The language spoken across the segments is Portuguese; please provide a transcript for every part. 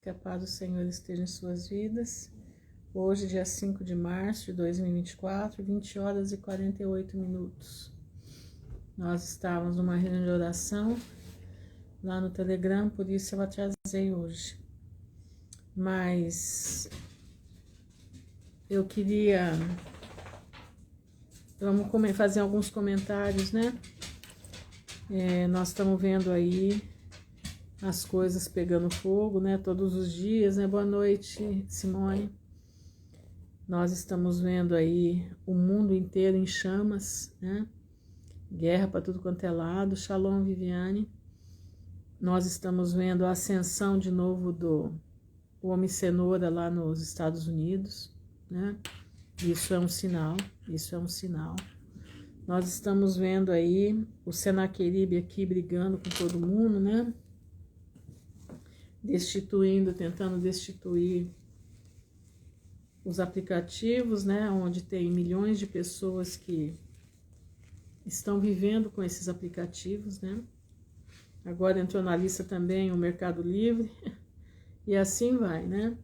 Que a paz do Senhor esteja em suas vidas. Hoje, dia 5 de março de 2024, 20 horas e 48 minutos. Nós estávamos numa reunião de oração lá no Telegram, por isso eu atrasei hoje. Mas eu queria... Vamos fazer alguns comentários, né? Nós estamos vendo aí as coisas pegando fogo, né? Todos os dias, né? Boa noite, Simone. Nós estamos vendo aí o mundo inteiro em chamas, né? Guerra para tudo quanto é lado. Shalom, Viviane. Nós estamos vendo a ascensão de novo do homem cenoura lá nos Estados Unidos, né? Isso é um sinal, isso é um sinal. Nós estamos vendo aí o Senaqueribe aqui brigando com todo mundo, né? Tentando destituir os aplicativos, né? Onde tem milhões de pessoas que estão vivendo com esses aplicativos, né? Agora entrou na lista também o Mercado Livre e assim vai, né?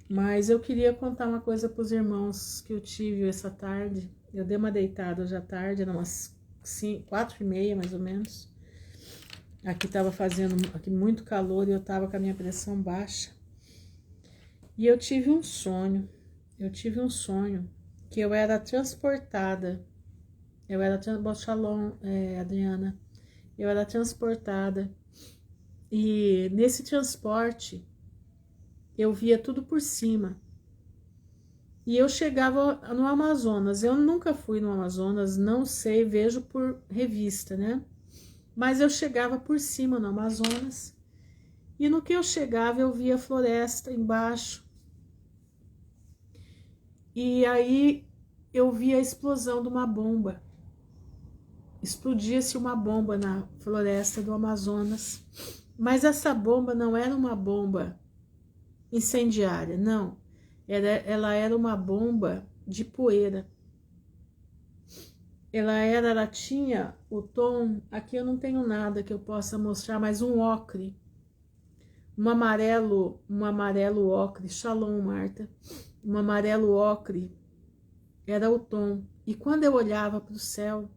Mas eu queria contar uma coisa para os irmãos que eu tive essa tarde. Eu dei uma deitada hoje à tarde, eram umas 4h30 mais ou menos. Aqui estava fazendo muito calor e eu estava com a minha pressão baixa. E eu tive um sonho que eu era transportada. Shalom, Adriana. Eu era transportada. E nesse transporte eu via tudo por cima. E eu chegava no Amazonas. Eu nunca fui no Amazonas, não sei, vejo por revista, né? Mas eu chegava por cima no Amazonas. E no que eu chegava eu via floresta embaixo. E aí eu via a explosão de uma bomba. Explodia-se uma bomba na floresta do Amazonas. Mas essa bomba não era uma bomba incendiária, não. Ela era uma bomba de poeira. Ela tinha o tom, aqui eu não tenho nada que eu possa mostrar, mas um ocre, um amarelo ocre, Shalom, Marta, um amarelo ocre, era o tom. E quando eu olhava para o céu,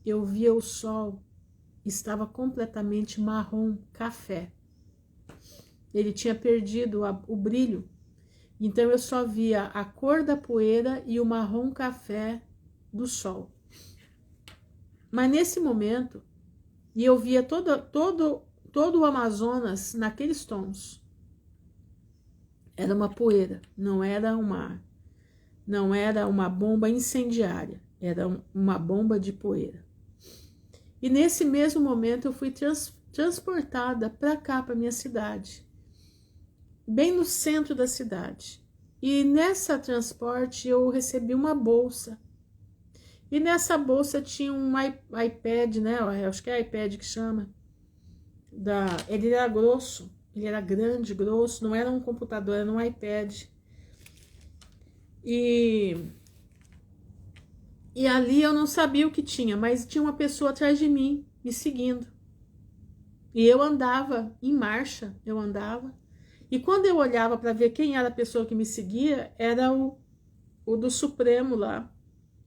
eu via o sol, estava completamente marrom, café. Ele tinha perdido o brilho. Então eu só via a cor da poeira e o marrom café do sol. Mas nesse momento, e eu via todo o Amazonas naqueles tons. Era uma poeira, não era uma bomba incendiária, era uma bomba de poeira. E nesse mesmo momento eu fui transportada para cá, para minha cidade, bem no centro da cidade. E nessa transporte eu recebi uma bolsa. E nessa bolsa tinha um iPad, né? Eu acho que é iPad que chama. Ele era grosso, ele era grande, grosso, não era um computador, era um iPad. E ali eu não sabia o que tinha, mas tinha uma pessoa atrás de mim, me seguindo. E eu andava em marcha, E quando eu olhava para ver quem era a pessoa que me seguia, era o do Supremo lá,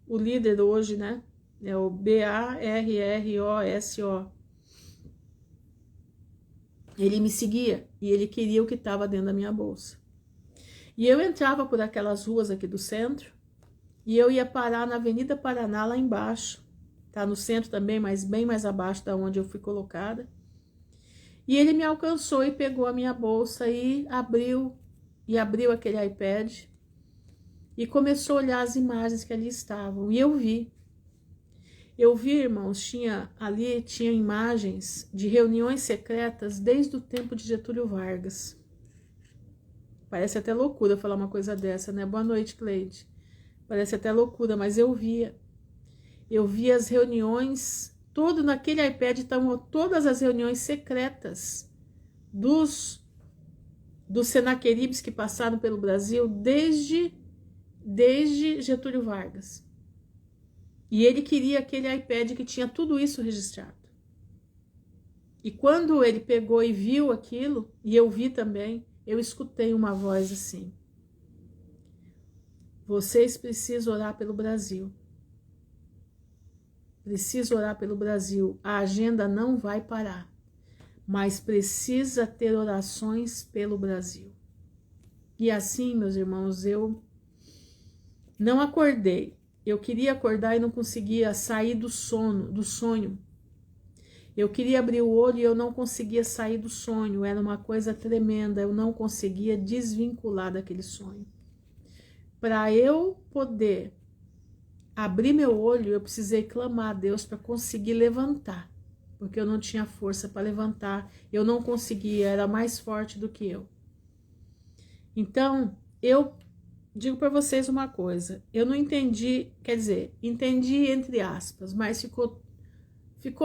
o líder hoje, né? É o Barroso. Ele me seguia e ele queria o que estava dentro da minha bolsa. E eu entrava por aquelas ruas aqui do centro e eu ia parar na Avenida Paraná, lá embaixo. Tá no centro também, mas bem mais abaixo da onde eu fui colocada. E ele me alcançou e pegou a minha bolsa e abriu aquele iPad e começou a olhar as imagens que ali estavam. E eu vi, irmãos, tinha imagens de reuniões secretas desde o tempo de Getúlio Vargas. Parece até loucura falar uma coisa dessa, né? Boa noite, Cleide. Parece até loucura, mas eu via as reuniões. Todo naquele iPad estavam todas as reuniões secretas dos Senaqueribes que passaram pelo Brasil desde Getúlio Vargas. E ele queria aquele iPad que tinha tudo isso registrado. E quando ele pegou e viu aquilo, e eu vi também, eu escutei uma voz assim: vocês precisam orar pelo Brasil. Precisa orar pelo Brasil. A agenda não vai parar, mas precisa ter orações pelo Brasil. E assim, meus irmãos, eu não acordei. Eu queria acordar e não conseguia sair do sonho. Eu queria abrir o olho e eu não conseguia sair do sonho. Era uma coisa tremenda. Eu não conseguia desvincular daquele sonho. Para eu poder abrir meu olho, eu precisei clamar a Deus para conseguir levantar. Porque eu não tinha força para levantar. Eu não conseguia, era mais forte do que eu. Então, eu digo para vocês uma coisa. Eu não entendi, quer dizer, entendi entre aspas, mas ficou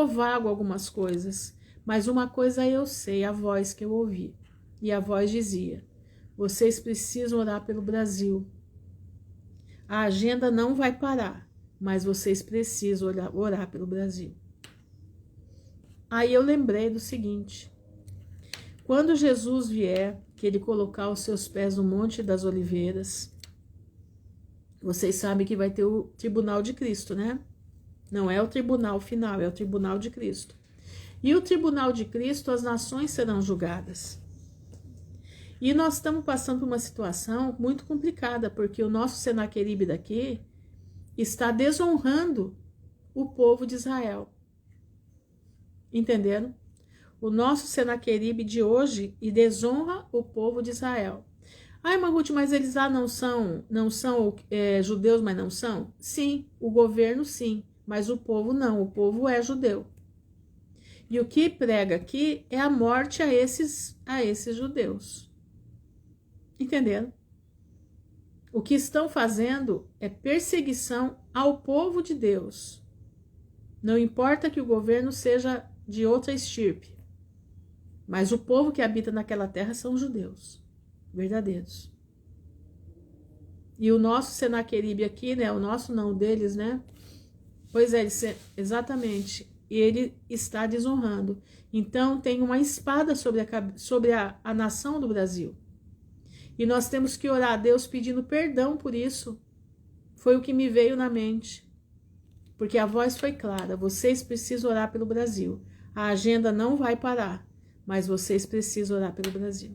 vago algumas coisas. Mas uma coisa eu sei, a voz que eu ouvi. E a voz dizia: vocês precisam orar pelo Brasil. A agenda não vai parar, mas vocês precisam orar pelo Brasil. Aí eu lembrei do seguinte: quando Jesus vier, que ele colocar os seus pés no Monte das Oliveiras, vocês sabem que vai ter o tribunal de Cristo, né? Não é o tribunal final, é o tribunal de Cristo. E o tribunal de Cristo, as nações serão julgadas. E nós estamos passando por uma situação muito complicada, porque o nosso Senaqueribe daqui está desonrando o povo de Israel. Entenderam? O nosso Senaqueribe de hoje e desonra o povo de Israel. Ai, Marruth, mas eles lá não são judeus, mas não são? Sim, o governo sim, mas o povo não, o povo é judeu. E o que prega aqui é a morte a esses judeus. Entenderam? O que estão fazendo é perseguição ao povo de Deus. Não importa que o governo seja de outra estirpe, mas o povo que habita naquela terra são judeus, verdadeiros. E o nosso Senaqueribe aqui, né? O nosso não, deles, né? Pois é, exatamente. E ele está desonrando. Então tem uma espada sobre a nação do Brasil. E nós temos que orar a Deus pedindo perdão por isso. Foi o que me veio na mente. Porque a voz foi clara: vocês precisam orar pelo Brasil. A agenda não vai parar, mas vocês precisam orar pelo Brasil.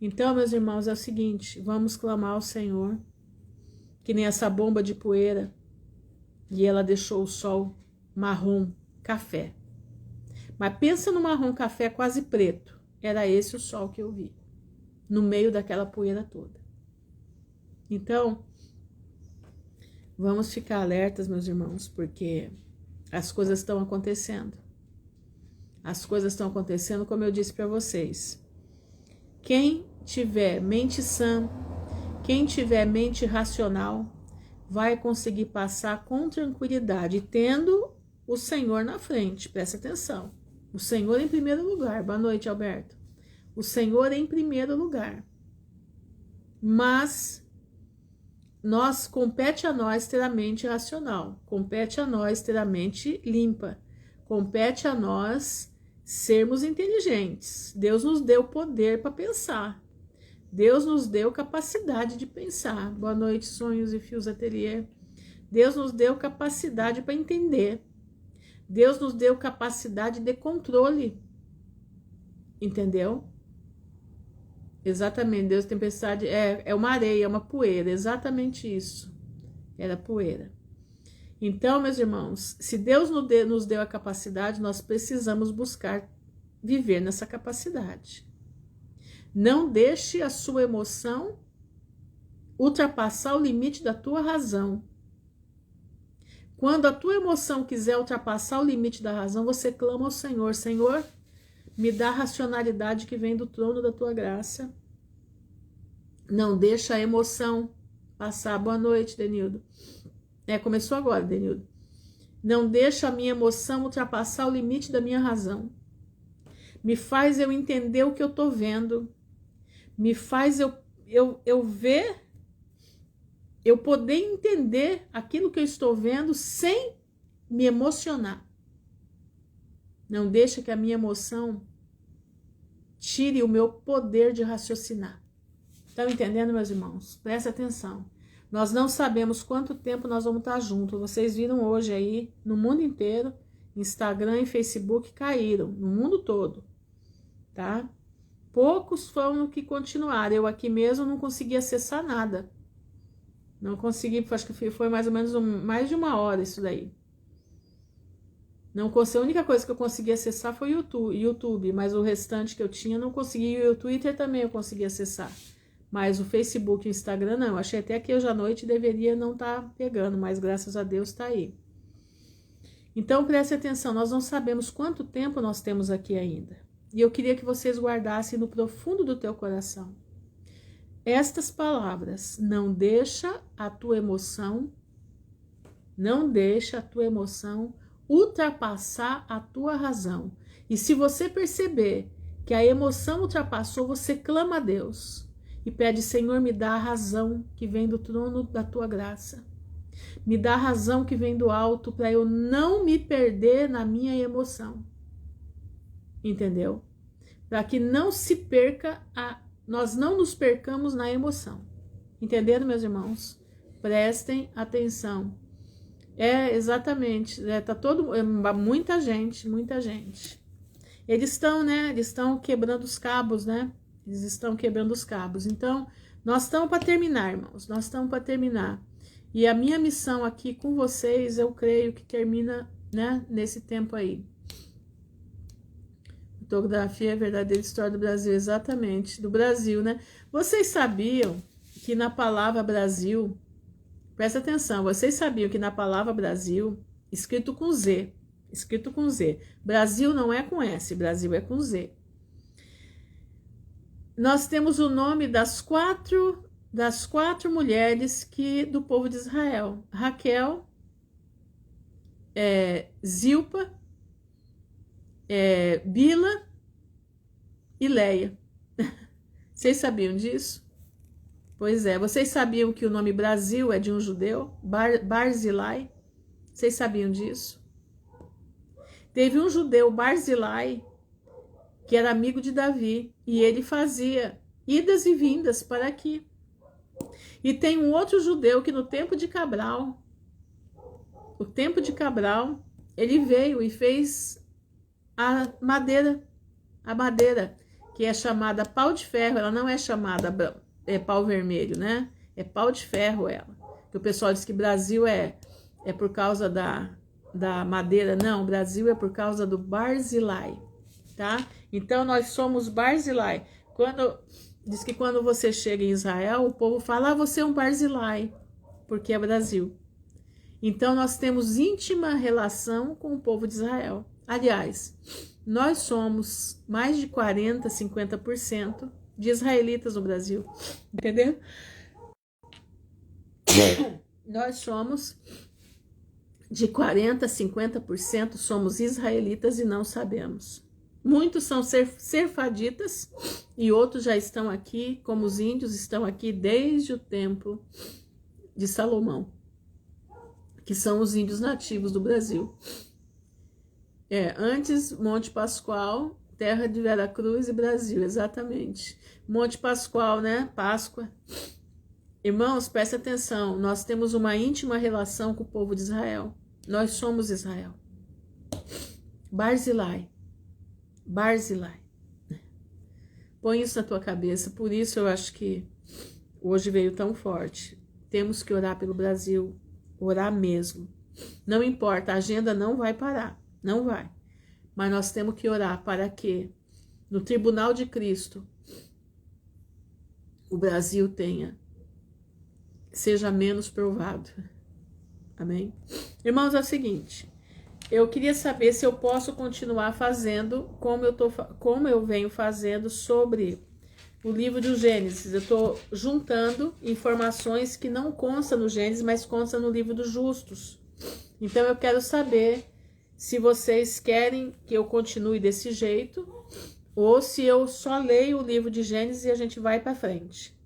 Então, meus irmãos, é o seguinte: vamos clamar ao Senhor, que nem essa bomba de poeira, e ela deixou o sol marrom café. Mas pensa no marrom café quase preto. Era esse o sol que eu vi, no meio daquela poeira toda. Então, vamos ficar alertas, meus irmãos, porque as coisas estão acontecendo. As coisas estão acontecendo, como eu disse para vocês. Quem tiver mente sã, quem tiver mente racional, vai conseguir passar com tranquilidade, tendo o Senhor na frente. Presta atenção. O Senhor em primeiro lugar. Boa noite, Alberto. O Senhor em primeiro lugar. Mas compete a nós ter a mente racional. Compete a nós ter a mente limpa. Compete a nós sermos inteligentes. Deus nos deu poder para pensar. Deus nos deu capacidade de pensar. Boa noite, Sonhos e Fios Ateliê. Deus nos deu capacidade para entender. Deus nos deu capacidade de controle. Entendeu? Exatamente. Deus, tempestade, é uma areia, é uma poeira. Exatamente isso. Era poeira. Então, meus irmãos, se Deus nos deu a capacidade, nós precisamos buscar viver nessa capacidade. Não deixe a sua emoção ultrapassar o limite da tua razão. Quando a tua emoção quiser ultrapassar o limite da razão, você clama ao Senhor: Senhor, me dá a racionalidade que vem do trono da tua graça. Não deixa a emoção passar. Boa noite, Denildo. Começou agora, Denildo. Não deixa a minha emoção ultrapassar o limite da minha razão. Me faz eu entender o que eu estou vendo. Me faz eu ver, eu poder entender aquilo que eu estou vendo sem me emocionar. Não deixa que a minha emoção tire o meu poder de raciocinar. Estão entendendo, meus irmãos? Presta atenção. Nós não sabemos quanto tempo nós vamos estar juntos. Vocês viram hoje aí, no mundo inteiro, Instagram e Facebook caíram, no mundo todo, tá? Poucos foram que continuaram. Eu aqui mesmo não consegui acessar nada. Não consegui, acho que foi mais ou menos mais de 1 hora isso daí. Não consegui, a única coisa que eu consegui acessar foi o YouTube, mas o restante que eu tinha não consegui. E o Twitter também eu consegui acessar. Mas o Facebook e o Instagram não. Achei até que hoje à noite deveria não estar pegando, mas graças a Deus está aí. Então preste atenção, nós não sabemos quanto tempo nós temos aqui ainda. E eu queria que vocês guardassem no profundo do teu coração estas palavras: não deixa a tua emoção, não deixa a tua emoção ultrapassar a tua razão. E se você perceber que a emoção ultrapassou, você clama a Deus e pede: Senhor, me dá a razão que vem do trono da tua graça. Me dá a razão que vem do alto para eu não me perder na minha emoção. Entendeu? Para que não se perca, nós não nos percamos na emoção. Entenderam, meus irmãos? Prestem atenção. Exatamente, tá muita gente. Eles estão quebrando os cabos, né? Eles estão quebrando os cabos. Então, nós estamos para terminar, irmãos. Nós estamos para terminar. E a minha missão aqui com vocês, eu creio que termina, né, nesse tempo aí. Fotografia é a verdadeira história do Brasil, exatamente, do Brasil, né? Vocês sabiam que na palavra Brasil, presta atenção, vocês sabiam que na palavra Brasil, escrito com Z, Brasil não é com S, Brasil é com Z. Nós temos o nome das quatro mulheres do povo de Israel: Raquel, Zilpa, Bila e Leia. Vocês sabiam disso? Pois é. Vocês sabiam que o nome Brasil é de um judeu? Barzilai. Vocês sabiam disso? Teve um judeu, Barzilai, que era amigo de Davi, e ele fazia idas e vindas para aqui. E tem um outro judeu que no tempo de Cabral, ele veio e fez a madeira, que é chamada pau de ferro. Ela não é chamada pau vermelho, né? É pau de ferro ela. Que o pessoal diz que Brasil é por causa da madeira. Não, Brasil é por causa do Barzilai, tá? Então nós somos Barzilai. Diz que quando você chega em Israel, o povo fala: você é um Barzilai, porque é Brasil. Então nós temos íntima relação com o povo de Israel. Aliás, nós somos mais de 40%, 50% de israelitas no Brasil. Entendeu? Nós somos de 40%, 50% somos israelitas e não sabemos. Muitos são sefaditas e outros já estão aqui, como os índios estão aqui desde o tempo de Salomão, que são os índios nativos do Brasil. Antes Monte Pascoal, terra de Veracruz e Brasil, exatamente. Monte Pascoal, né? Páscoa. Irmãos, presta atenção, nós temos uma íntima relação com o povo de Israel. Nós somos Israel. Barzilai. Põe isso na tua cabeça. Por isso eu acho que hoje veio tão forte. Temos que orar pelo Brasil. Orar mesmo. Não importa, a agenda não vai parar. Não vai. Mas nós temos que orar para que no Tribunal de Cristo o Brasil seja menos provado. Amém? Irmãos, é o seguinte. Eu queria saber se eu posso continuar fazendo como eu venho fazendo sobre o livro do Gênesis. Eu estou juntando informações que não constam no Gênesis, mas constam no livro dos justos. Então eu quero saber se vocês querem que eu continue desse jeito ou se eu só leio o livro de Gênesis e a gente vai para frente.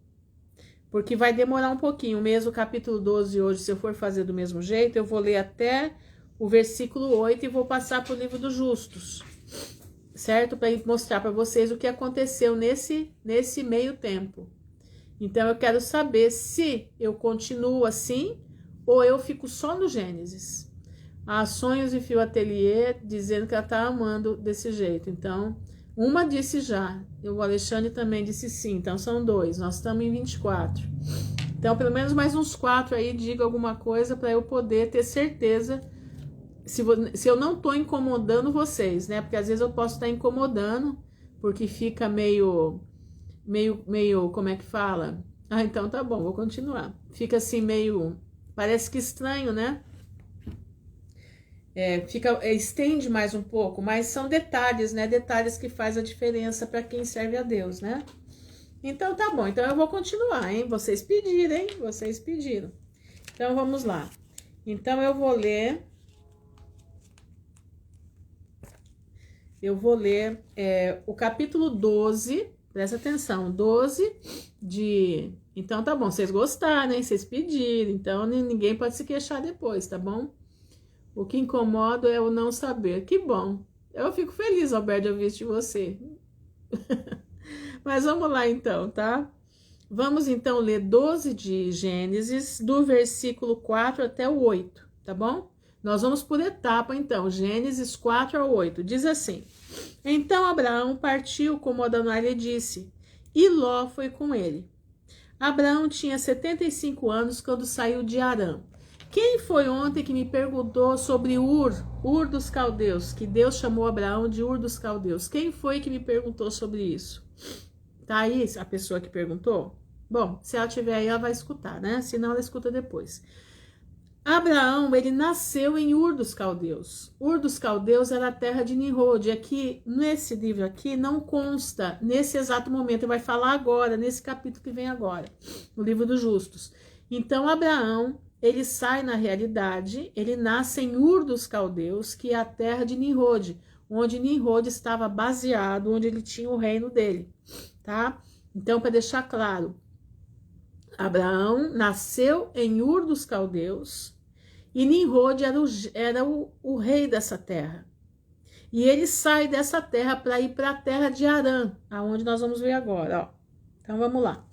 Porque vai demorar um pouquinho. Mesmo o capítulo 12 hoje, se eu for fazer do mesmo jeito, eu vou ler até o versículo 8 e vou passar para o livro dos justos, certo? Para mostrar para vocês o que aconteceu nesse meio tempo. Então, eu quero saber se eu continuo assim ou eu fico só no Gênesis. Há Sonhos e Fio Ateliê dizendo que ela está amando desse jeito. Então, uma disse já. O Alexandre também disse sim. Então, são 2. Nós estamos em 24. Então, pelo menos mais uns 4 aí, diga alguma coisa para eu poder ter certeza se eu não estou incomodando vocês, né? Porque às vezes eu posso estar incomodando, porque fica meio, como é que fala? Ah, então tá bom, vou continuar. Fica assim meio, parece que estranho, né? Estende mais um pouco, mas são detalhes, né? Detalhes que faz a diferença para quem serve a Deus, né? Então tá bom, então eu vou continuar, hein? Vocês pediram, hein? Vocês pediram. Então vamos lá. Então eu vou ler o capítulo 12, presta atenção, 12 de... Então tá bom, vocês gostaram, hein? Vocês pediram, então ninguém pode se queixar depois, tá bom? O que incomoda é o não saber. Que bom, eu fico feliz, Alberto, de ouvir isso de você. Mas vamos lá então, tá? Vamos então ler 12 de Gênesis, do versículo 4 até o 8, tá bom? Nós vamos por etapa, então, Gênesis 4 a 8, diz assim: Então Abraão partiu como Adonai lhe disse, e Ló foi com ele. Abraão tinha 75 anos quando saiu de Harã. Quem foi ontem que me perguntou sobre Ur dos Caldeus, que Deus chamou Abraão de Ur dos Caldeus? Quem foi que me perguntou sobre isso? Tá aí a pessoa que perguntou? Bom, se ela tiver aí, ela vai escutar, né? Senão ela escuta depois. Abraão, ele nasceu em Ur dos Caldeus. Ur dos Caldeus era a terra de Nimrod. Aqui, nesse livro aqui, não consta nesse exato momento. Ele vai falar agora, nesse capítulo que vem agora, no livro dos justos. Então, Abraão, ele sai na realidade, ele nasce em Ur dos Caldeus, que é a terra de Nimrod, onde Nimrod estava baseado, onde ele tinha o reino dele, tá? Então, para deixar claro, Abraão nasceu em Ur dos Caldeus e Nimrod era o rei dessa terra. E ele sai dessa terra para ir para a terra de Harã, aonde nós vamos ver agora. Ó. Então vamos lá.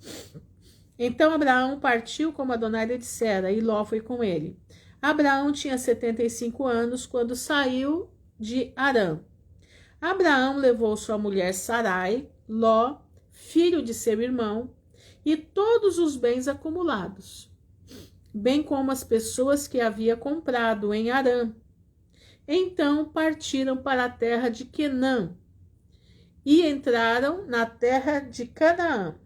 Então Abraão partiu como Adonai lhe dissera, e Ló foi com ele. Abraão tinha 75 anos quando saiu de Harã. Abraão levou sua mulher Sarai, Ló, filho de seu irmão, e todos os bens acumulados, bem como as pessoas que havia comprado em Harã. Então partiram para a terra de Quenã e entraram na terra de Canaã.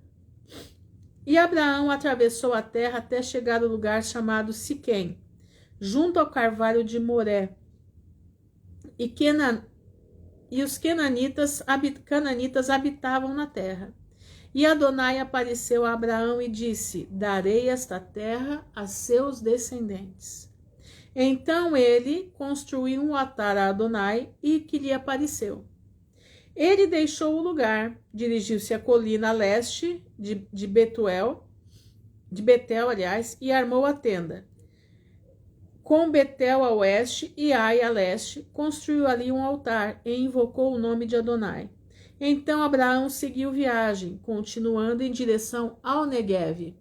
E Abraão atravessou a terra até chegar ao lugar chamado Siquém, junto ao carvalho de Moré. E os cananitas habitavam na terra. E Adonai apareceu a Abraão e disse: Darei esta terra a seus descendentes. Então ele construiu um altar a Adonai e que lhe apareceu. Ele deixou o lugar, dirigiu-se à colina a leste de Betel, e armou a tenda. Com Betel a oeste e Ai a leste, construiu ali um altar e invocou o nome de Adonai. Então Abraão seguiu viagem, continuando em direção ao Negueve.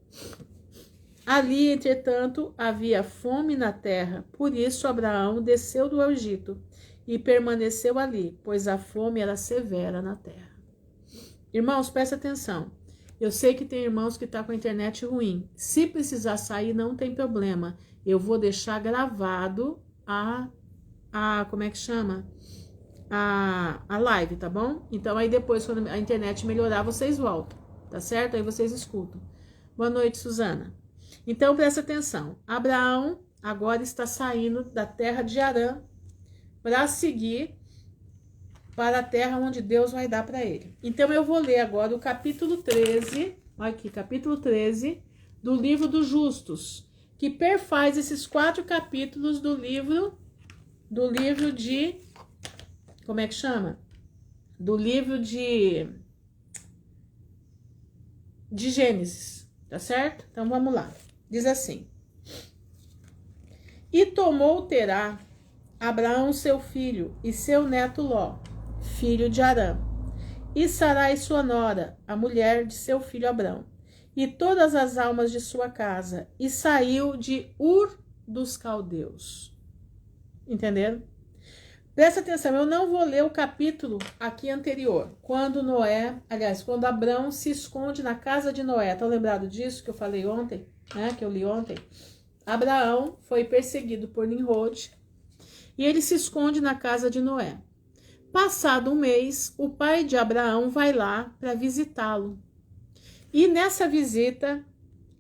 Ali, entretanto, havia fome na terra, por isso Abraão desceu do Egito e permaneceu ali, pois a fome era severa na terra. Irmãos, presta atenção. Eu sei que tem irmãos que estão com a internet ruim. Se precisar sair, não tem problema. Eu vou deixar gravado como é que chama? A live, tá bom? Então aí depois, quando a internet melhorar, vocês voltam, tá certo? Aí vocês escutam. Boa noite, Suzana. Então presta atenção. Abraão agora está saindo da terra de Harã para seguir para a terra onde Deus vai dar para ele. Então eu vou ler agora o capítulo 13, olha aqui, capítulo 13 do livro dos justos, que perfaz esses 4 capítulos do livro de, como é que chama? Do livro de Gênesis, tá certo? Então vamos lá. Diz assim: E tomou Terá Abraão seu filho e seu neto Ló, filho de Harã, e Sarai sua nora, a mulher de seu filho Abrão, e todas as almas de sua casa, e saiu de Ur dos Caldeus. Entenderam? Presta atenção, eu não vou ler o capítulo aqui anterior, quando quando Abrão se esconde na casa de Noé. Estão lembrados disso que eu falei ontem, né? Que eu li ontem? Abraão foi perseguido por Nimrod e ele se esconde na casa de Noé. Passado um mês, o pai de Abraão vai lá para visitá-lo. E nessa visita,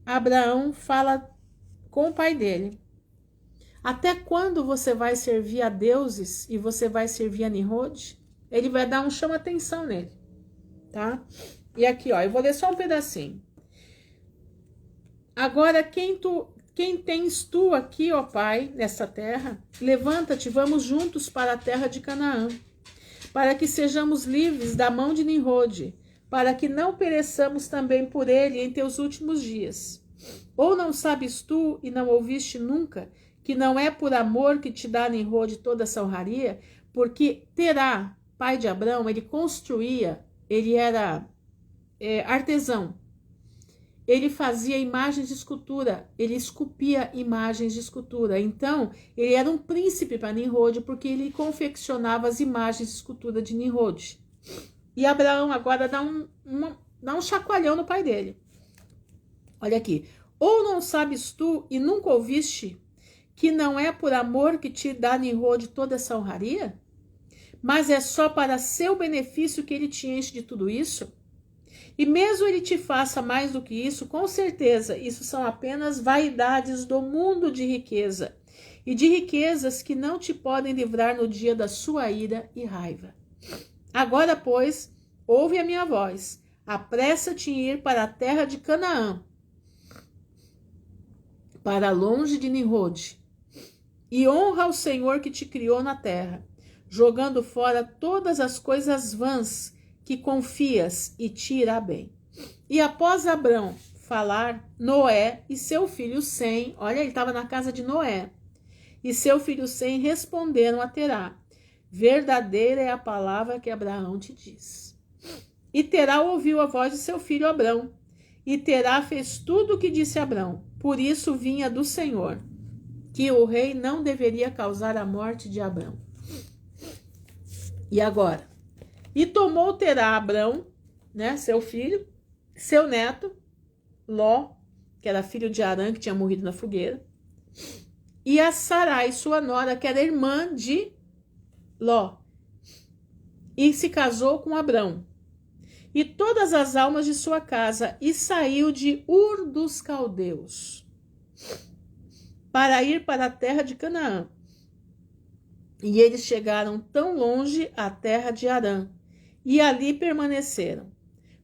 Abraão fala com o pai dele: até quando você vai servir a deuses e você vai servir a Nimrod? Ele vai dar um chama-atenção nele, tá? E aqui, ó, eu vou ler só um pedacinho. Agora, quem tens tu aqui, ó pai, nessa terra? Levanta-te, vamos juntos para a terra de Canaã, para que sejamos livres da mão de Nimrod, para que não pereçamos também por ele em teus últimos dias. Ou não sabes tu e não ouviste nunca que não é por amor que te dá Nimrod toda essa honraria? Porque Terá, pai de Abrão, ele construía, ele era artesão. Ele fazia imagens de escultura, ele esculpia imagens de escultura. Então, ele era um príncipe para Nimrod, porque ele confeccionava as imagens de escultura de Nimrod. E Abraão agora dá um chacoalhão no pai dele. Olha aqui. Ou não sabes tu e nunca ouviste que não é por amor que te dá Nimrod toda essa honraria? Mas é só para seu benefício que ele te enche de tudo isso? E mesmo ele te faça mais do que isso, com certeza, isso são apenas vaidades do mundo de riqueza, e de riquezas que não te podem livrar no dia da sua ira e raiva. Agora, pois, ouve a minha voz, apressa-te em ir para a terra de Canaã, para longe de Nimrod, e honra o Senhor que te criou na terra, jogando fora todas as coisas vãs que confias, e te irá bem. E após Abrão falar, Noé e seu filho Sem, olha, ele estava na casa de Noé, e seu filho Sem responderam a Terá: verdadeira é a palavra que Abraão te diz. E Terá ouviu a voz de seu filho Abrão, e Terá fez tudo o que disse Abrão. Por isso vinha do Senhor, que o rei não deveria causar a morte de Abrão. E agora? E tomou Terá Abrão, né, seu filho, seu neto, Ló, que era filho de Harã, que tinha morrido na fogueira, e a Sarai, sua nora, que era irmã de Ló, e se casou com Abrão, e todas as almas de sua casa, e saiu de Ur dos Caldeus, para ir para a terra de Canaã. E eles chegaram tão longe à terra de Harã, e ali permaneceram,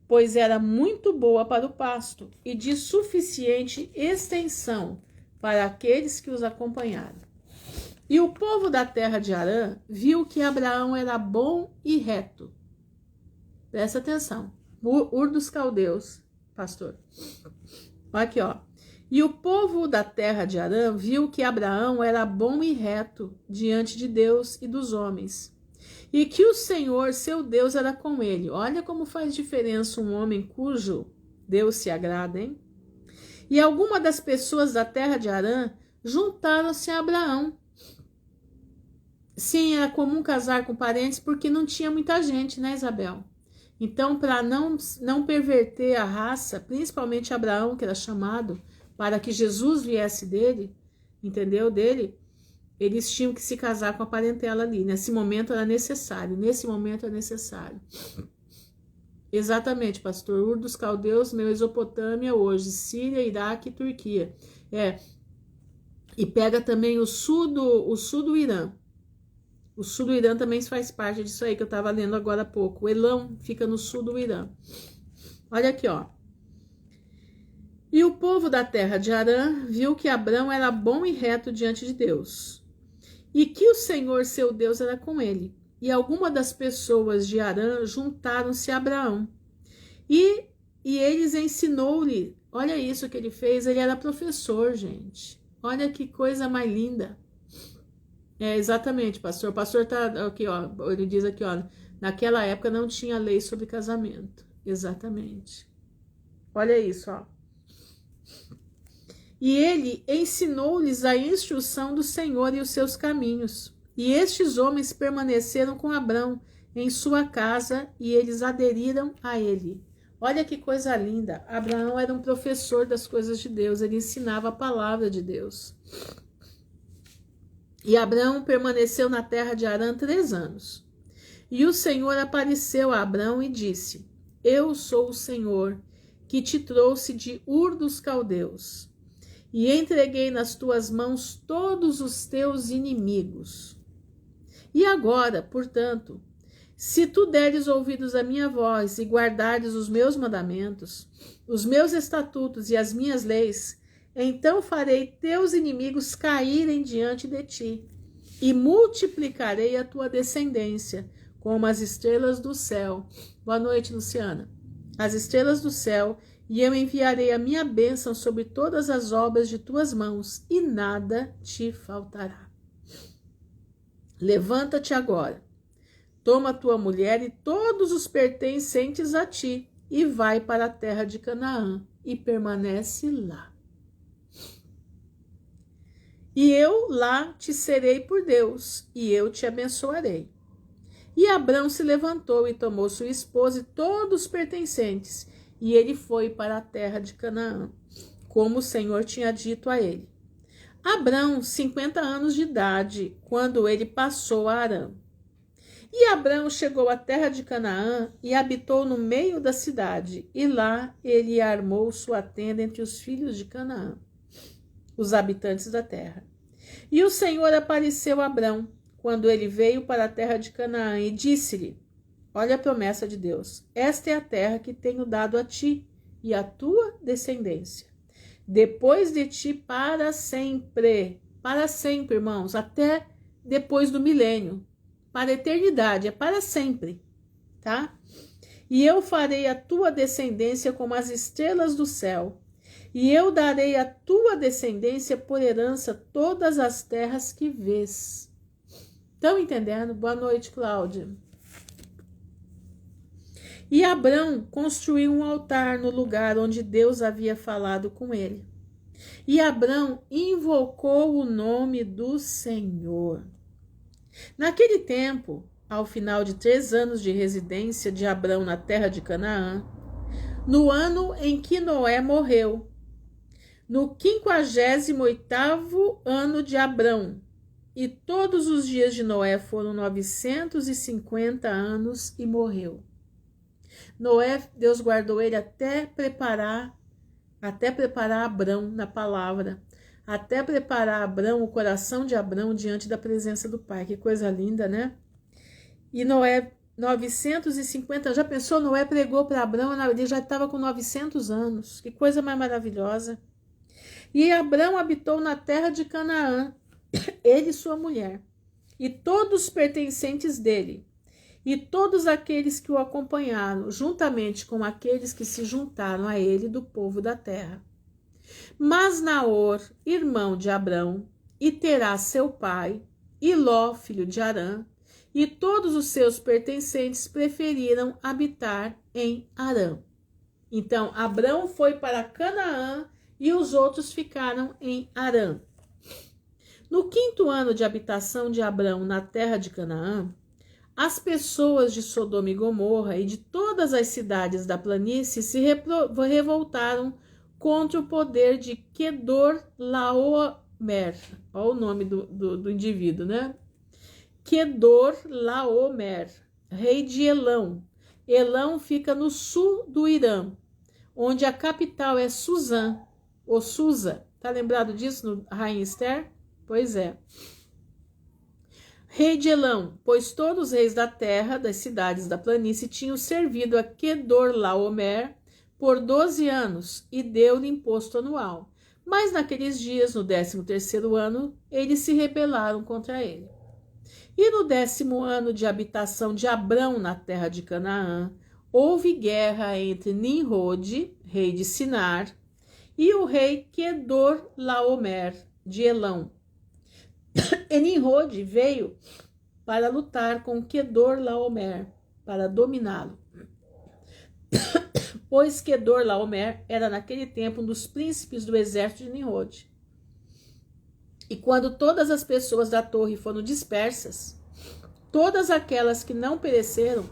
pois era muito boa para o pasto e de suficiente extensão para aqueles que os acompanharam. E o povo da terra de Harã viu que Abraão era bom e reto. Presta atenção. Ur dos Caldeus, pastor. Olha aqui, ó. E o povo da terra de Harã viu que Abraão era bom e reto diante de Deus e dos homens, e que o Senhor, seu Deus, era com ele. Olha como faz diferença um homem cujo Deus se agrada, hein? E algumas das pessoas da terra de Harã juntaram-se a Abraão. Sim, era comum casar com parentes porque não tinha muita gente, né, Isabel? Então, para não perverter a raça, principalmente Abraão, que era chamado para que Jesus viesse dele, entendeu? Dele, eles tinham que se casar com a parentela ali. Nesse momento era necessário. Exatamente, pastor. Ur dos Caldeus, Mesopotâmia hoje, Síria, Iraque e Turquia. E pega também o sul do Irã. O sul do Irã também faz parte disso aí que eu estava lendo agora há pouco. O Elão fica no sul do Irã. Olha aqui, ó. E o povo da terra de Harã viu que Abrão era bom e reto diante de Deus, e que o Senhor, seu Deus, era com ele. E algumas das pessoas de Harã juntaram-se a Abraão. E eles ensinou-lhe, olha isso que ele fez, ele era professor, gente. Olha que coisa mais linda. Exatamente, pastor. O pastor tá aqui, ó. Ele diz aqui, ó. Naquela época não tinha lei sobre casamento. Exatamente. Olha isso, ó. E ele ensinou-lhes a instrução do Senhor e os seus caminhos. E estes homens permaneceram com Abrão em sua casa e eles aderiram a ele. Olha que coisa linda. Abraão era um professor das coisas de Deus. Ele ensinava a palavra de Deus. E Abrão permaneceu na terra de Harã 3 anos. E o Senhor apareceu a Abrão e disse: Eu sou o Senhor, que te trouxe de Ur dos Caldeus, e entreguei nas tuas mãos todos os teus inimigos. E agora, portanto, se tu deres ouvidos à minha voz e guardares os meus mandamentos, os meus estatutos e as minhas leis, então farei teus inimigos caírem diante de ti, e multiplicarei a tua descendência, como as estrelas do céu. Boa noite, Luciana. As estrelas do céu, e eu enviarei a minha bênção sobre todas as obras de tuas mãos, e nada te faltará. Levanta-te agora, toma tua mulher e todos os pertencentes a ti, e vai para a terra de Canaã, e permanece lá. E eu lá te serei por Deus, e eu te abençoarei. E Abrão se levantou e tomou sua esposa e todos os pertencentes, e ele foi para a terra de Canaã, como o Senhor tinha dito a ele. Abrão, 50 anos de idade, quando ele passou a Harã. E Abrão chegou à terra de Canaã e habitou no meio da cidade, e lá ele armou sua tenda entre os filhos de Canaã, os habitantes da terra. E o Senhor apareceu a Abrão, quando ele veio para a terra de Canaã, e disse-lhe, olha a promessa de Deus, esta é a terra que tenho dado a ti e à tua descendência, depois de ti para sempre, irmãos, até depois do milênio, para a eternidade, é para sempre, tá? E eu farei a tua descendência como as estrelas do céu, e eu darei à tua descendência por herança todas as terras que vês. Estão entendendo? Boa noite, Cláudia. E Abrão construiu um altar no lugar onde Deus havia falado com ele. E Abrão invocou o nome do Senhor. Naquele tempo, ao final de 3 anos de residência de Abrão na terra de Canaã, no ano em que Noé morreu, no 58º ano de Abrão, e todos os dias de Noé foram 950 anos e morreu. Noé, Deus guardou ele até preparar Abrão na palavra, até preparar Abrão, o coração de Abrão diante da presença do Pai. Que coisa linda, né? E Noé, 950, já pensou? Noé pregou para Abrão, ele já estava com 900 anos. Que coisa mais maravilhosa. E Abrão habitou na terra de Canaã, ele e sua mulher, e todos os pertencentes dele, e todos aqueles que o acompanharam, juntamente com aqueles que se juntaram a ele do povo da terra. Mas Naor, irmão de Abrão, e Terá seu pai, e Ló, filho de Harã, e todos os seus pertencentes preferiram habitar em Harã. Então, Abrão foi para Canaã e os outros ficaram em Harã. No 5º ano de habitação de Abrão na terra de Canaã, as pessoas de Sodoma e Gomorra e de todas as cidades da planície se revoltaram contra o poder de Quedorlaomer. Olha o nome do indivíduo, né? Quedorlaomer, rei de Elão. Elão fica no sul do Irã, onde a capital é Suzã, ou Susa. Tá lembrado disso no Rainha Esther? Pois é. Rei de Elão, pois todos os reis da terra, das cidades da planície, tinham servido a Quedorlaomer por 12 anos e deu-lhe imposto anual. Mas naqueles dias, no 13º ano, eles se rebelaram contra ele. E no 10º ano de habitação de Abrão na terra de Canaã, houve guerra entre Nimrode, rei de Sinar, e o rei Quedorlaomer de Elão. E Nimrod veio para lutar com Quedorlaomer, para dominá-lo. Pois Quedorlaomer era naquele tempo um dos príncipes do exército de Nimrod. E quando todas as pessoas da torre foram dispersas, todas aquelas que não pereceram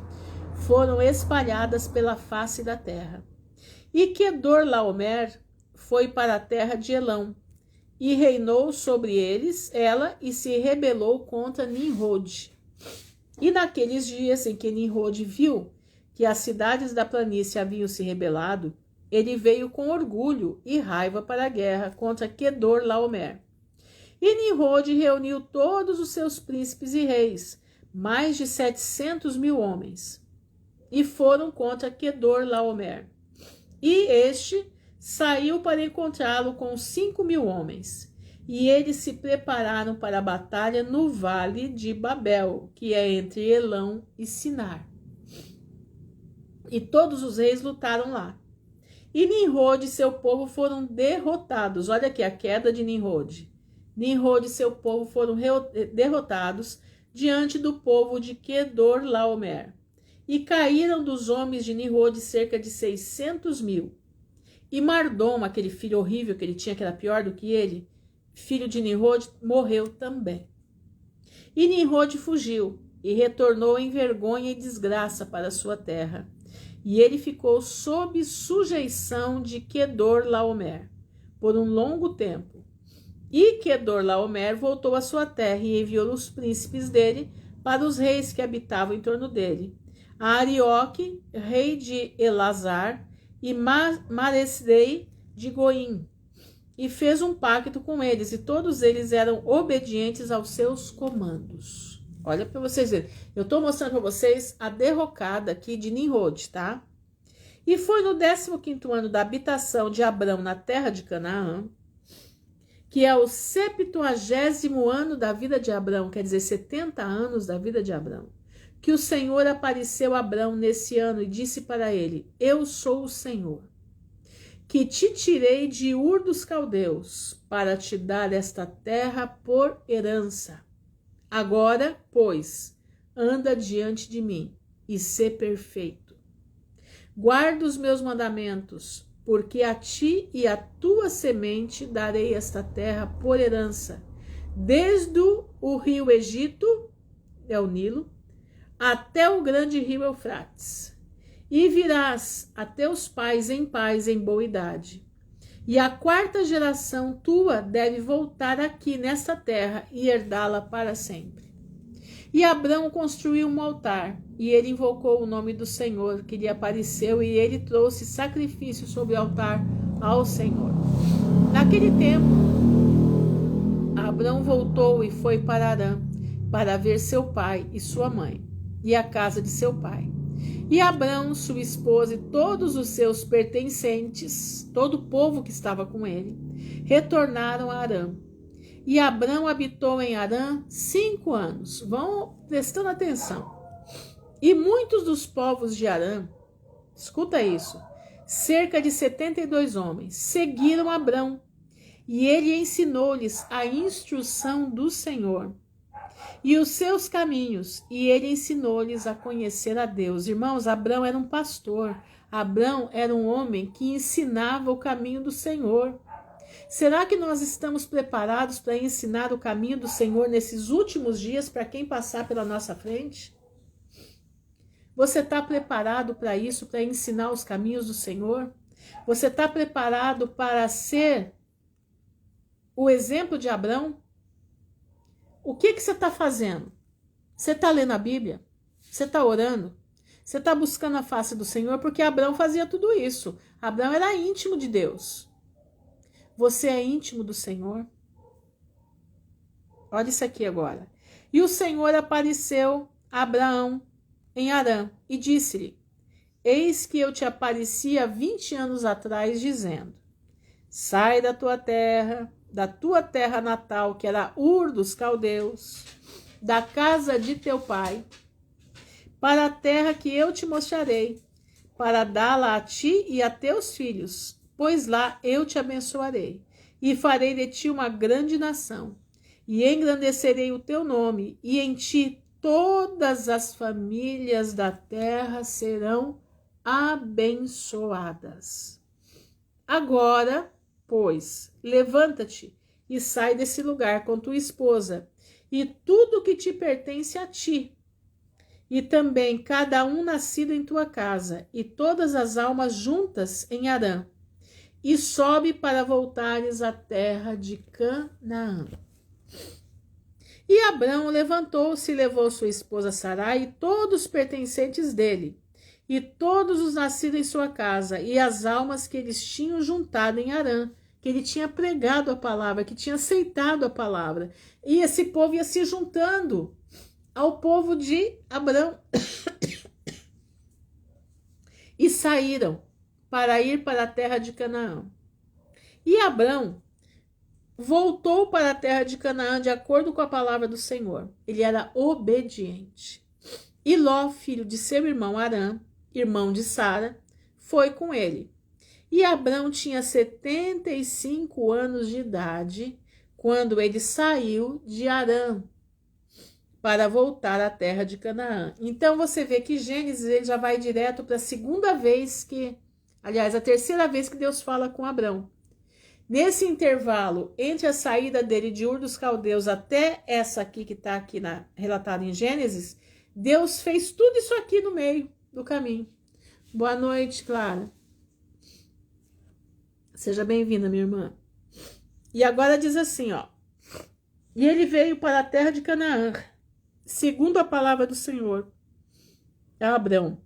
foram espalhadas pela face da terra. E Quedorlaomer foi para a terra de Elão, e reinou sobre ela, e se rebelou contra Nimrod. E naqueles dias em que Nimrod viu que as cidades da planície haviam se rebelado, ele veio com orgulho e raiva para a guerra contra Quedorlaomer. E Nimrod reuniu todos os seus príncipes e reis, mais de 700.000 homens, e foram contra Quedorlaomer. E este saiu para encontrá-lo com 5.000 homens. E eles se prepararam para a batalha no vale de Babel, que é entre Elão e Sinar. E todos os reis lutaram lá. E Nimrod e seu povo foram derrotados. Olha aqui a queda de Nimrod. Nimrod e seu povo foram derrotados diante do povo de Quedorlaomer. E caíram dos homens de Nimrod cerca de 600.000. E Mardom, aquele filho horrível que ele tinha, que era pior do que ele, filho de Nimrod, morreu também. E Nimrod fugiu e retornou em vergonha e desgraça para sua terra. E ele ficou sob sujeição de Quedorlaomer por um longo tempo. E Quedorlaomer voltou à sua terra e enviou os príncipes dele para os reis que habitavam em torno dele, a Arioque, rei de Elazar, e Maresdei de Goim, e fez um pacto com eles, e todos eles eram obedientes aos seus comandos. Olha para vocês verem. Eu estou mostrando para vocês a derrocada aqui de Nimrod, tá? E foi no 15º ano da habitação de Abrão na terra de Canaã, que é o 70º ano da vida de Abrão, quer dizer, 70 anos da vida de Abrão, que o Senhor apareceu a Abrão nesse ano e disse para ele: Eu sou o Senhor, que te tirei de Ur dos Caldeus, para te dar esta terra por herança. Agora, pois, anda diante de mim e sê perfeito. Guarda os meus mandamentos, porque a ti e à tua semente darei esta terra por herança, desde o rio Egito, é o Nilo, até o grande rio Eufrates. E virás a teus pais em paz, em boa idade. E a 4ª geração tua deve voltar aqui nesta terra e herdá-la para sempre. E Abrão construiu um altar, e ele invocou o nome do Senhor, que lhe apareceu, e ele trouxe sacrifício sobre o altar ao Senhor. Naquele tempo, Abrão voltou e foi para Harã, para ver seu pai e sua mãe, e a casa de seu pai. E Abrão, sua esposa e todos os seus pertencentes, todo o povo que estava com ele, retornaram a Harã. E Abrão habitou em Harã 5 anos. Vão prestando atenção. E muitos dos povos de Harã, escuta isso, cerca de 72 homens, seguiram Abrão. E ele ensinou-lhes a instrução do Senhor e os seus caminhos, e ele ensinou-lhes a conhecer a Deus. Irmãos, Abrão era um pastor. Abrão era um homem que ensinava o caminho do Senhor. Será que nós estamos preparados para ensinar o caminho do Senhor nesses últimos dias para quem passar pela nossa frente? Você está preparado para isso, para ensinar os caminhos do Senhor? Você está preparado para ser o exemplo de Abrão? O que você está fazendo? Você está lendo a Bíblia? Você está orando? Você está buscando a face do Senhor? Porque Abrão fazia tudo isso. Abrão era íntimo de Deus. Você é íntimo do Senhor? Olha isso aqui agora. E o Senhor apareceu a Abraão em Harã e disse-lhe: Eis que eu te apareci há 20 anos atrás, dizendo: Sai da tua terra natal, que era Ur dos Caldeus, da casa de teu pai, para a terra que eu te mostrarei, para dá-la a ti e a teus filhos, pois lá eu te abençoarei, e farei de ti uma grande nação, e engrandecerei o teu nome, e em ti todas as famílias da terra serão abençoadas. Agora, pois, levanta-te e sai desse lugar com tua esposa e tudo que te pertence a ti, e também cada um nascido em tua casa, e todas as almas juntas em Harã, e sobe para voltares à terra de Canaã. E Abrão levantou-se e levou sua esposa Sarai e todos os pertencentes dele, e todos os nascidos em sua casa, e as almas que eles tinham juntado em Harã, que ele tinha pregado a palavra, que tinha aceitado a palavra. E esse povo ia se juntando ao povo de Abrão. E saíram para ir para a terra de Canaã. E Abrão voltou para a terra de Canaã de acordo com a palavra do Senhor. Ele era obediente. E Ló, filho de seu irmão Harã, irmão de Sara, foi com ele. E Abrão tinha 75 anos de idade quando ele saiu de Harã para voltar à terra de Canaã. Então você vê que Gênesis ele já vai direto para a segunda vez que, aliás, a terceira vez que Deus fala com Abrão. Nesse intervalo entre a saída dele de Ur dos Caldeus até essa aqui que está aqui relatada em Gênesis, Deus fez tudo isso aqui no meio do caminho. Boa noite, Clara. Seja bem-vinda, minha irmã. E agora diz assim, ó. E ele veio para a terra de Canaã, segundo a palavra do Senhor, a Abrão.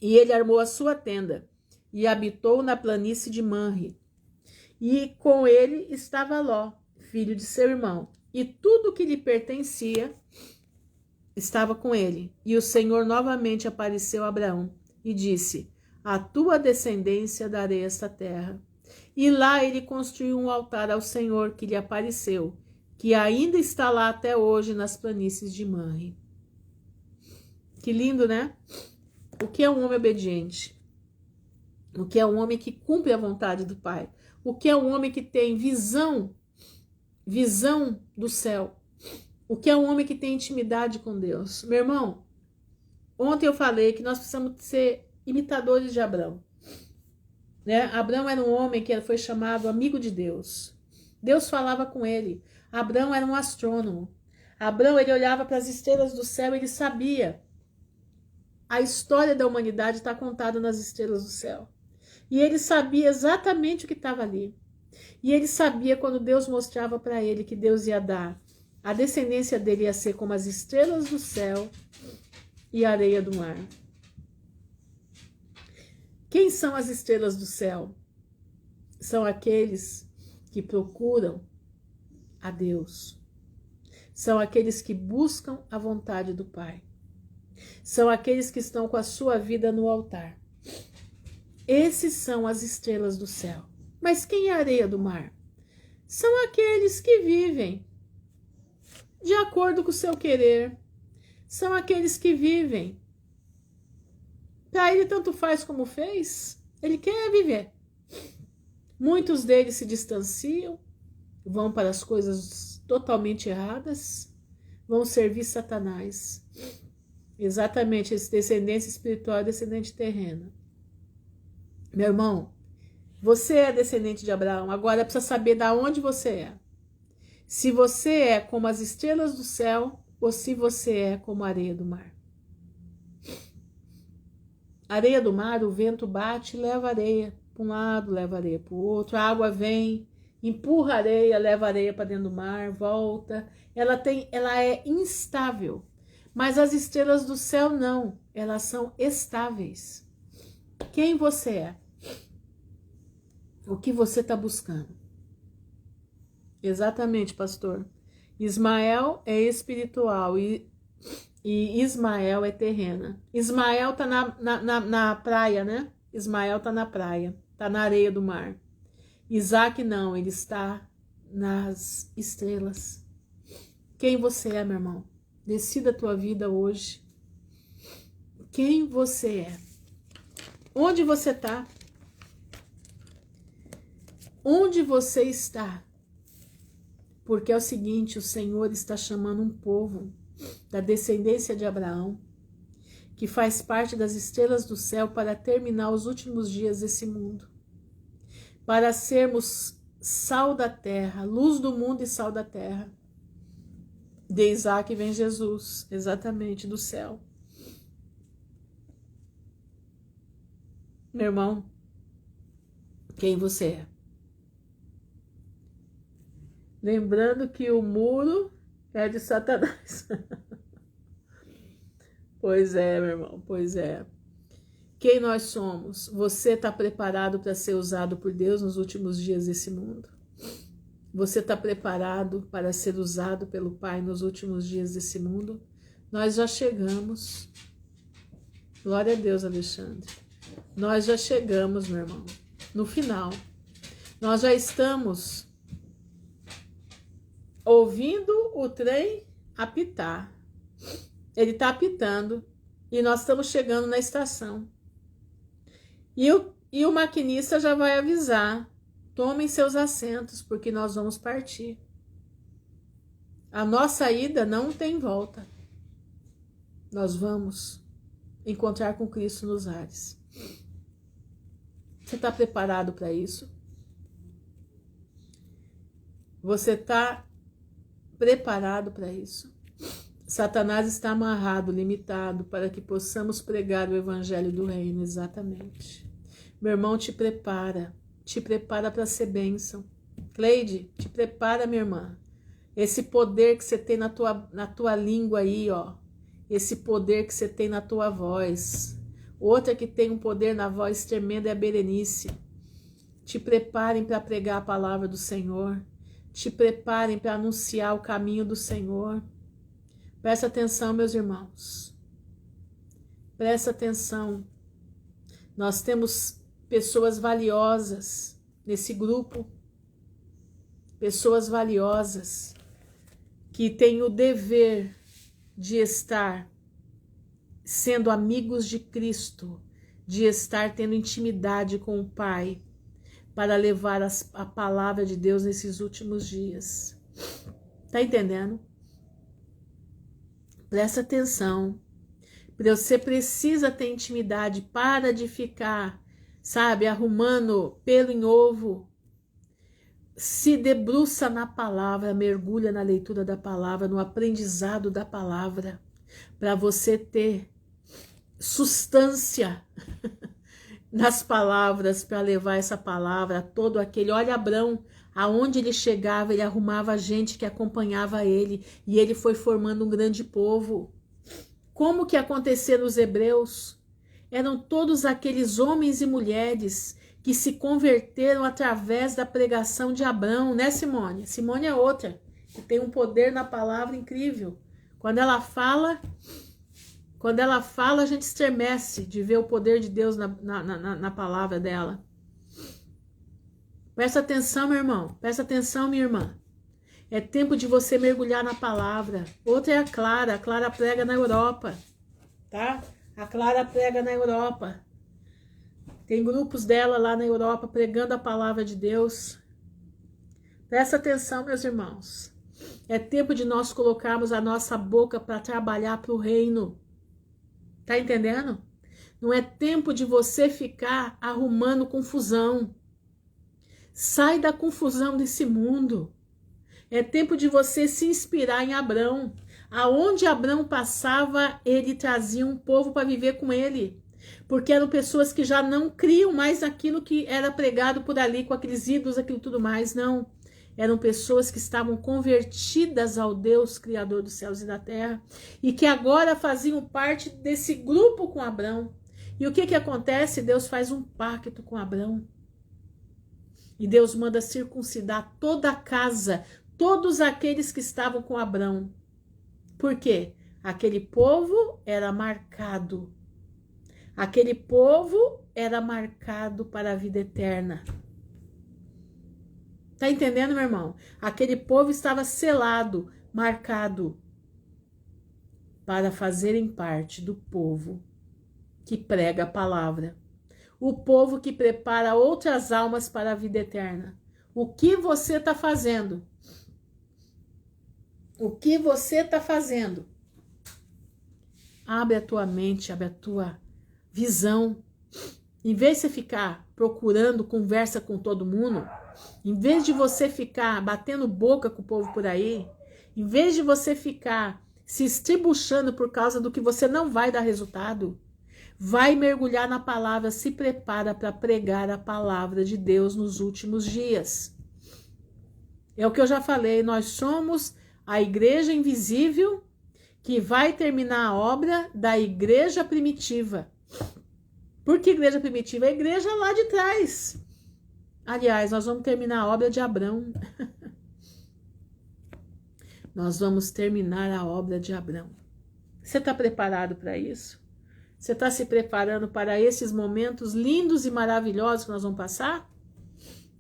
E ele armou a sua tenda e habitou na planície de Manre. E com ele estava Ló, filho de seu irmão, e tudo que lhe pertencia estava com ele. E o Senhor novamente apareceu a Abraão e disse: a tua descendência darei esta terra. E lá ele construiu um altar ao Senhor que lhe apareceu, que ainda está lá até hoje nas planícies de Manre. Que lindo, né? O que é um homem obediente? O que é um homem que cumpre a vontade do Pai? O que é um homem que tem visão do céu? O que é um homem que tem intimidade com Deus? Meu irmão, ontem eu falei que nós precisamos ser imitadores de Abrão. Né? Abrão era um homem que foi chamado amigo de Deus. Deus falava com ele. Abrão era um astrônomo. Abrão, ele olhava para as estrelas do céu e ele sabia. A história da humanidade está contada nas estrelas do céu. E ele sabia exatamente o que estava ali. E ele sabia quando Deus mostrava para ele que Deus ia dar. A descendência dele ia ser como as estrelas do céu e a areia do mar. Quem são as estrelas do céu? São aqueles que procuram a Deus. São aqueles que buscam a vontade do Pai. São aqueles que estão com a sua vida no altar. Esses são as estrelas do céu. Mas quem é a areia do mar? São aqueles que vivem de acordo com o seu querer. São aqueles que vivem. Para ele tanto faz como fez. Ele quer viver. Muitos deles se distanciam, vão para as coisas totalmente erradas, vão servir Satanás. Exatamente, esse descendência espiritual é descendente terreno. Meu irmão, você é descendente de Abraão, agora precisa saber de onde você é. Se você é como as estrelas do céu ou se você é como a areia do mar. Areia do mar, o vento bate e leva areia para um lado, leva areia para o outro, a água vem, empurra a areia, leva a areia para dentro do mar, volta. Ela é instável, mas as estrelas do céu não, elas são estáveis. Quem você é? O que você está buscando? Exatamente, pastor. Ismael é espiritual e Ismael é terrena. Ismael está na praia, né? Ismael está na praia, está na areia do mar. Isaac não, ele está nas estrelas. Quem você é, meu irmão? Decida a tua vida hoje. Quem você é? Onde você está? Onde você está? Porque é o seguinte, o Senhor está chamando um povo da descendência de Abraão, que faz parte das estrelas do céu, para terminar os últimos dias desse mundo, para sermos sal da terra, luz do mundo e sal da terra. De Isaac vem Jesus, exatamente, do céu. Meu irmão, quem você é? Lembrando que o muro é de Satanás. Pois é, meu irmão, pois é. Quem nós somos? Você está preparado para ser usado por Deus nos últimos dias desse mundo? Você está preparado para ser usado pelo Pai nos últimos dias desse mundo? Nós já chegamos. Glória a Deus, Alexandre. Nós já chegamos, meu irmão, no final. Nós já estamos ouvindo o trem apitar. Ele está apitando e nós estamos chegando na estação. E o maquinista já vai avisar: tomem seus assentos, porque nós vamos partir. A nossa ida não tem volta. Nós vamos encontrar com Cristo nos ares. Você está preparado para isso? Você está preparado para isso? Satanás está amarrado, limitado, para que possamos pregar o evangelho do reino, exatamente. Meu irmão, te prepara para ser bênção. Cleide, te prepara, minha irmã. Esse poder que você tem na tua língua aí, ó. Esse poder que você tem na tua voz. Outra que tem um poder na voz tremendo é a Berenice. Te preparem para pregar a palavra do Senhor. Te preparem para anunciar o caminho do Senhor. Presta atenção, meus irmãos. Presta atenção. Nós temos pessoas valiosas nesse grupo. Pessoas valiosas que têm o dever de estar sendo amigos de Cristo, de estar tendo intimidade com o Pai, para levar a palavra de Deus nesses últimos dias. Tá entendendo? Presta atenção. Você precisa ter intimidade. Para de ficar, sabe, arrumando pelo em ovo. Se debruça na palavra, mergulha na leitura da palavra, no aprendizado da palavra, para você ter substância nas palavras, para levar essa palavra a todo aquele. Olha Abrão, aonde ele chegava, ele arrumava gente que acompanhava ele, e ele foi formando um grande povo. Como que acontecia nos hebreus? Eram todos aqueles homens e mulheres que se converteram através da pregação de Abrão, né, Simone? Simone é outra, que tem um poder na palavra incrível. Quando ela fala, a gente estremece de ver o poder de Deus na palavra dela. Presta atenção, meu irmão. Presta atenção, minha irmã. É tempo de você mergulhar na palavra. Outra é a Clara. A Clara prega na Europa, tá? A Clara prega na Europa. Tem grupos dela lá na Europa pregando a palavra de Deus. Presta atenção, meus irmãos. É tempo de nós colocarmos a nossa boca para trabalhar para o reino. Tá entendendo? Não é tempo de você ficar arrumando confusão. Sai da confusão desse mundo. É tempo de você se inspirar em Abrão. Aonde Abrão passava, ele trazia um povo para viver com ele. Porque eram pessoas que já não criam mais naquilo que era pregado por ali, com aqueles ídolos, aquilo tudo mais, não. Eram pessoas que estavam convertidas ao Deus Criador dos céus e da terra, e que agora faziam parte desse grupo com Abrão. E o que acontece? Deus faz um pacto com Abrão. E Deus manda circuncidar toda a casa, todos aqueles que estavam com Abrão. Por quê? Aquele povo era marcado. Aquele povo era marcado para a vida eterna. Tá entendendo, meu irmão? Aquele povo estava selado, marcado, para fazerem parte do povo que prega a palavra. O povo que prepara outras almas para a vida eterna. O que você está fazendo? O que você está fazendo? Abre a tua mente, abre a tua visão. Em vez de você ficar procurando conversa com todo mundo, em vez de você ficar batendo boca com o povo por aí, em vez de você ficar se estribuchando por causa do que você não vai dar resultado, vai mergulhar na palavra, se prepara para pregar a palavra de Deus nos últimos dias. É o que eu já falei, nós somos a igreja invisível que vai terminar a obra da igreja primitiva. Por que igreja primitiva? A igreja lá de trás. Aliás, nós vamos terminar a obra de Abrão. Nós vamos terminar a obra de Abrão. Você está preparado para isso? Você está se preparando para esses momentos lindos e maravilhosos que nós vamos passar?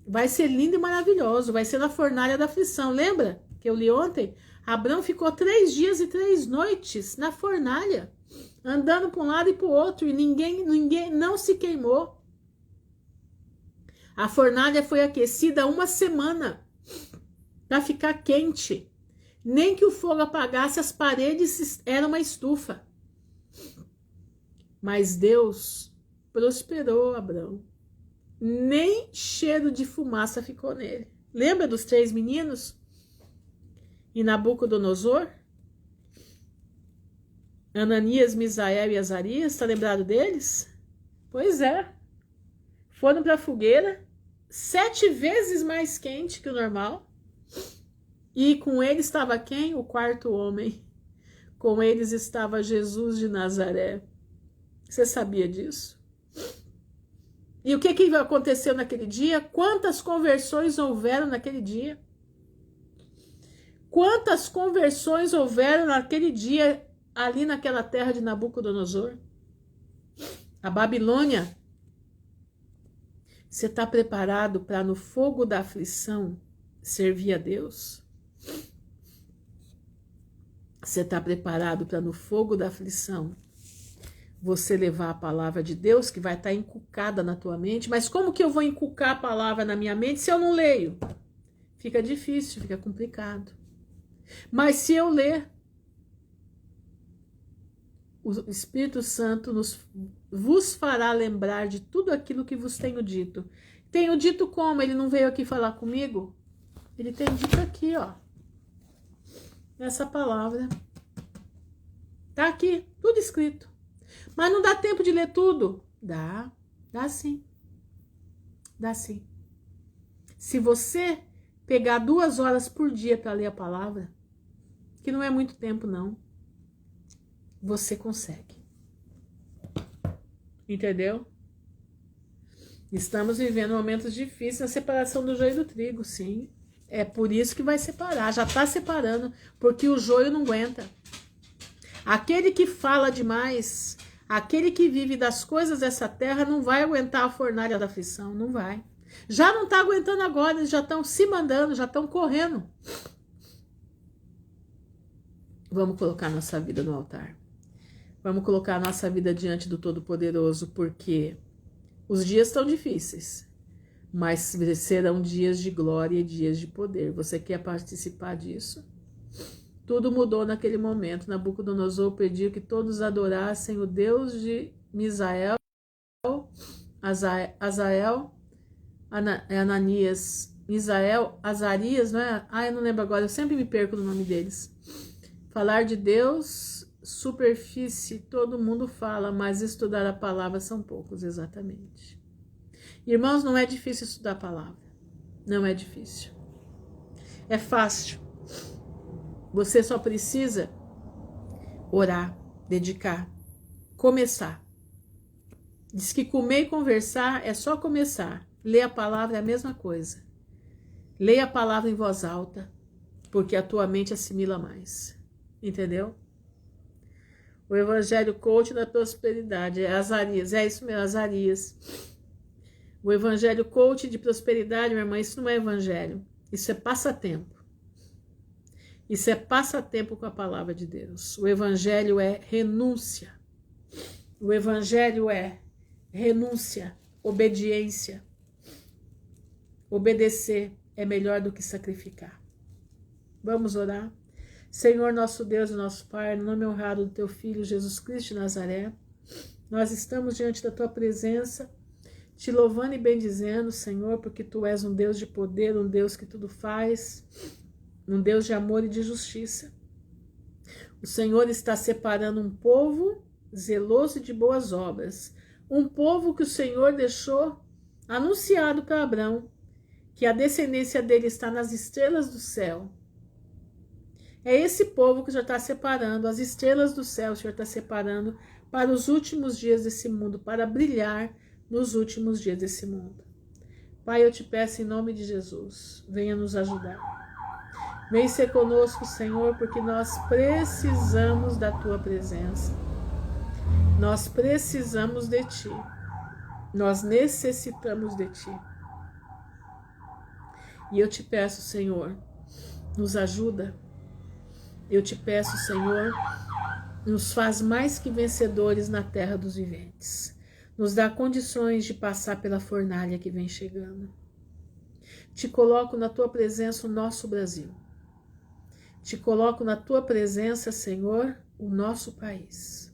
Vai ser lindo e maravilhoso. Vai ser na fornalha da aflição. Lembra que eu li ontem? Abrão ficou 3 dias e 3 noites na fornalha, andando para um lado e para o outro, e ninguém não se queimou. A fornalha foi aquecida 1 semana para ficar quente. Nem que o fogo apagasse, as paredes eram uma estufa. Mas Deus prosperou Abrão. Nem cheiro de fumaça ficou nele. Lembra dos 3 meninos? E Nabucodonosor? Ananias, Misael e Azarias, está lembrado deles? Pois é. Foram para a fogueira, 7 vezes mais quente que o normal. E com eles estava quem? O 4º homem. Com eles estava Jesus de Nazaré. Você sabia disso? E o que aconteceu naquele dia? Quantas conversões houveram naquele dia? Quantas conversões houveram naquele dia ali naquela terra de Nabucodonosor? A Babilônia. Você está preparado para no fogo da aflição servir a Deus? Você está preparado para no fogo da aflição você levar a palavra de Deus que vai estar encucada na tua mente? Mas como que eu vou encucar a palavra na minha mente se eu não leio? Fica difícil, fica complicado. Mas se eu ler, o Espírito Santo vos fará lembrar de tudo aquilo que vos tenho dito. Tenho dito como? Ele não veio aqui falar comigo? Ele tem dito aqui, ó. Nessa palavra. Tá aqui, tudo escrito. Mas não dá tempo de ler tudo? Dá sim. Dá sim. Se você pegar 2 horas por dia para ler a palavra, que não é muito tempo não, você consegue. Entendeu? Estamos vivendo momentos difíceis na separação do joio do trigo, sim. É por isso que vai separar, já está separando, porque o joio não aguenta. Aquele que fala demais, aquele que vive das coisas dessa terra, não vai aguentar a fornalha da aflição, não vai. Já não está aguentando agora, eles já estão se mandando, já estão correndo. Vamos colocar nossa vida no altar. Vamos colocar a nossa vida diante do Todo-Poderoso, porque os dias estão difíceis, mas serão dias de glória e dias de poder. Você quer participar disso? Tudo mudou naquele momento. Nabucodonosor pediu que todos adorassem o Deus de Misael, Azael, Ananias, Misael, Azarias, não é? Eu não lembro agora, eu sempre me perco no nome deles. Falar de Deus, superfície, todo mundo fala, mas estudar a palavra são poucos, exatamente. Irmãos, não é difícil estudar a palavra. Não é difícil. É fácil. Você só precisa orar, dedicar, começar. Diz que comer e conversar é só começar. Ler a palavra é a mesma coisa. Leia a palavra em voz alta, porque a tua mente assimila mais. Entendeu? O evangelho coach da prosperidade é Azarias. É isso mesmo, Azarias. O evangelho coach de prosperidade, minha irmã, isso não é evangelho. Isso é passatempo. Isso é passatempo com a palavra de Deus. O evangelho é renúncia. O evangelho é renúncia, obediência. Obedecer é melhor do que sacrificar. Vamos orar? Senhor, nosso Deus e nosso Pai, no nome honrado do teu Filho, Jesus Cristo de Nazaré, nós estamos diante da tua presença, te louvando e bendizendo, Senhor, porque tu és um Deus de poder, um Deus que tudo faz, um Deus de amor e de justiça. O Senhor está separando um povo zeloso e de boas obras, um povo que o Senhor deixou anunciado para Abraão, que a descendência dele está nas estrelas do céu. É esse povo que o Senhor está separando, as estrelas do céu o Senhor está separando para os últimos dias desse mundo, para brilhar nos últimos dias desse mundo. Pai, eu te peço em nome de Jesus, venha nos ajudar. Vem ser conosco, Senhor, porque nós precisamos da tua presença. Nós precisamos de ti. Nós necessitamos de ti. E eu te peço, Senhor, nos ajuda. Eu te peço, Senhor, nos faz mais que vencedores na terra dos viventes. Nos dá condições de passar pela fornalha que vem chegando. Te coloco na tua presença o nosso Brasil. Te coloco na tua presença, Senhor, o nosso país.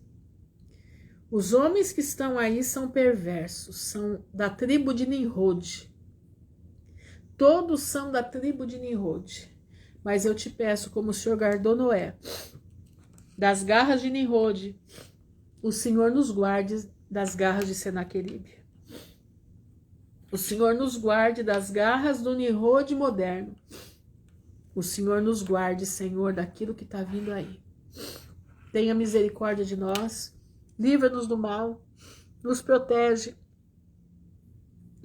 Os homens que estão aí são perversos, são da tribo de Nimrod. Todos são da tribo de Nimrod. Mas eu te peço, como o Senhor guardou Noé das garras de Nimrod, o Senhor nos guarde das garras de Senaqueribe. O Senhor nos guarde das garras do Nimrod moderno. O Senhor nos guarde, Senhor, daquilo que está vindo aí. Tenha misericórdia de nós, livra-nos do mal, nos protege,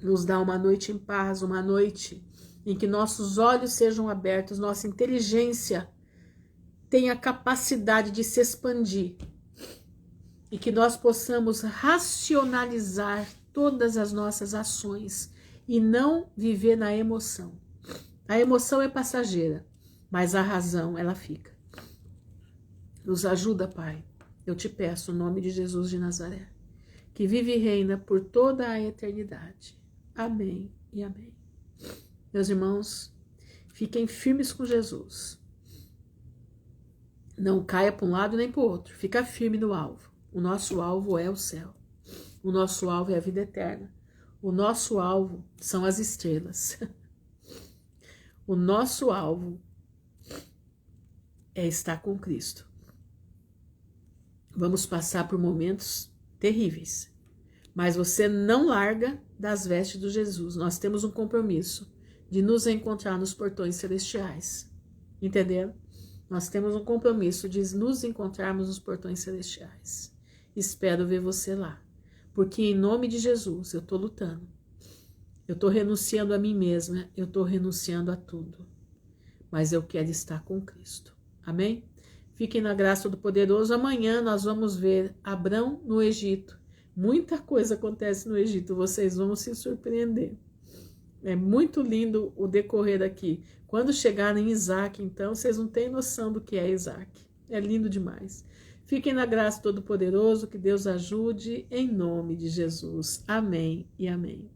nos dá uma noite em paz, uma noite em que nossos olhos sejam abertos, nossa inteligência tenha capacidade de se expandir e que nós possamos racionalizar todas as nossas ações e não viver na emoção. A emoção é passageira, mas a razão, ela fica. Nos ajuda, Pai. Eu te peço, no nome de Jesus de Nazaré, que vive e reina por toda a eternidade. Amém e amém. Meus irmãos, fiquem firmes com Jesus. Não caia para um lado nem para o outro. Fica firme no alvo. O nosso alvo é o céu. O nosso alvo é a vida eterna. O nosso alvo são as estrelas. O nosso alvo é estar com Cristo. Vamos passar por momentos terríveis, mas você não larga das vestes de Jesus. Nós temos um compromisso de nos encontrar nos portões celestiais. Entenderam? Nós temos um compromisso de nos encontrarmos nos portões celestiais. Espero ver você lá, porque em nome de Jesus eu estou lutando. Eu estou renunciando a mim mesma, eu estou renunciando a tudo. Mas eu quero estar com Cristo. Amém? Fiquem na graça do Poderoso. Amanhã nós vamos ver Abrão no Egito. Muita coisa acontece no Egito, vocês vão se surpreender. É muito lindo o decorrer aqui. Quando chegarem em Isaac, então, vocês não têm noção do que é Isaac. É lindo demais. Fiquem na graça do Todo-Poderoso, que Deus ajude, em nome de Jesus. Amém e amém.